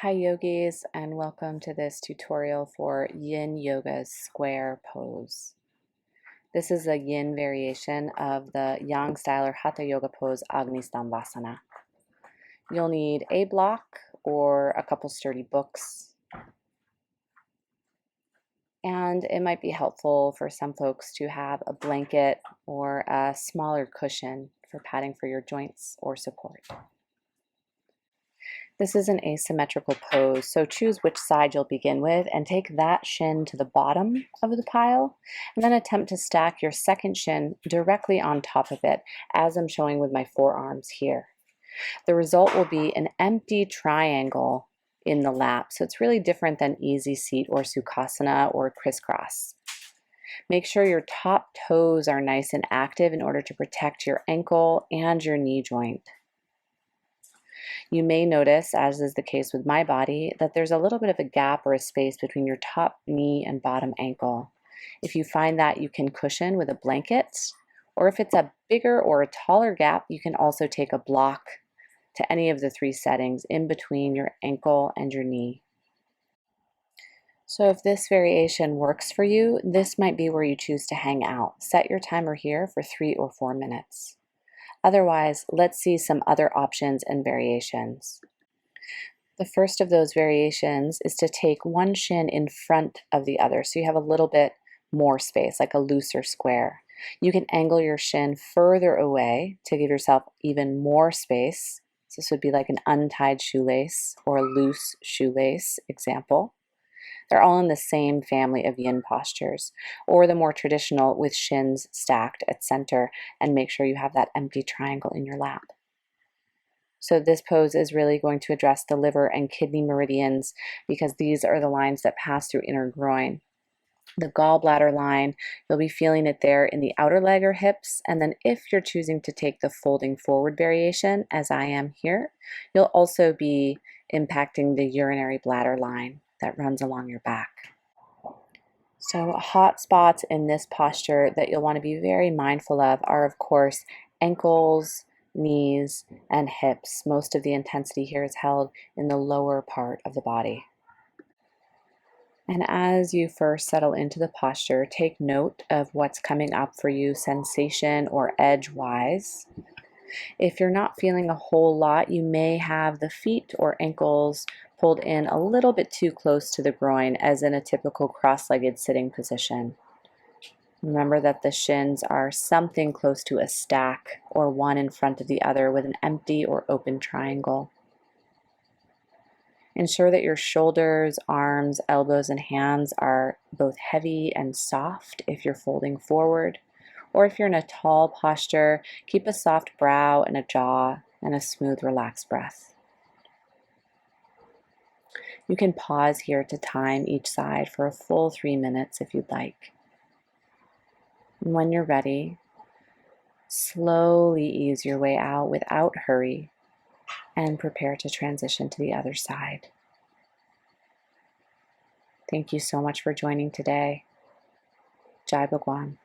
Hi yogis, and welcome to this tutorial for Yin Yoga Square Pose. This is a Yin variation of the Yang style or Hatha Yoga pose Agni Stambhasana. You'll need a block or a couple sturdy books. And it might be helpful for some folks to have a blanket or a smaller cushion for padding for your joints or support. This is an asymmetrical pose, so choose which side you'll begin with and take that shin to the bottom of the pile, and then attempt to stack your second shin directly on top of it, as I'm showing with my forearms here. The result will be an empty triangle in the lap, so it's really different than easy seat or sukhasana or crisscross. Make sure your top toes are nice and active in order to protect your ankle and your knee joint. You may notice, as is the case with my body, that there's a little bit of a gap or a space between your top knee and bottom ankle. If you find that, you can cushion with a blanket, or if it's a bigger or a taller gap, you can also take a block to any of the three settings in between your ankle and your knee. So if this variation works for you, this might be where you choose to hang out. Set your timer here for 3 or 4 minutes. Otherwise, let's see some other options and variations. The first of those variations is to take one shin in front of the other, so you have a little bit more space, like a looser square. You can angle your shin further away to give yourself even more space. So this would be like an untied shoelace or a loose shoelace example. They're all in the same family of yin postures, or the more traditional with shins stacked at center, and make sure you have that empty triangle in your lap. So this pose is really going to address the liver and kidney meridians because these are the lines that pass through inner groin. The gallbladder line, you'll be feeling it there in the outer leg or hips, and then if you're choosing to take the folding forward variation, as I am here, you'll also be impacting the urinary bladder line that runs along your back. So hot spots in this posture that you'll want to be very mindful of are, of course, ankles, knees, and hips. Most of the intensity here is held in the lower part of the body. And as you first settle into the posture, take note of what's coming up for you sensation or edge-wise. If you're not feeling a whole lot, you may have the feet or ankles pulled in a little bit too close to the groin, as in a typical cross-legged sitting position. Remember that the shins are something close to a stack or one in front of the other with an empty or open triangle. Ensure that your shoulders, arms, elbows, and hands are both heavy and soft if you're folding forward. Or if you're in a tall posture, keep a soft brow and a jaw and a smooth, relaxed breath. You can pause here to time each side for a full 3 minutes if you'd like. And when you're ready, slowly ease your way out without hurry and prepare to transition to the other side. Thank you so much for joining today. Jai Bhagwan.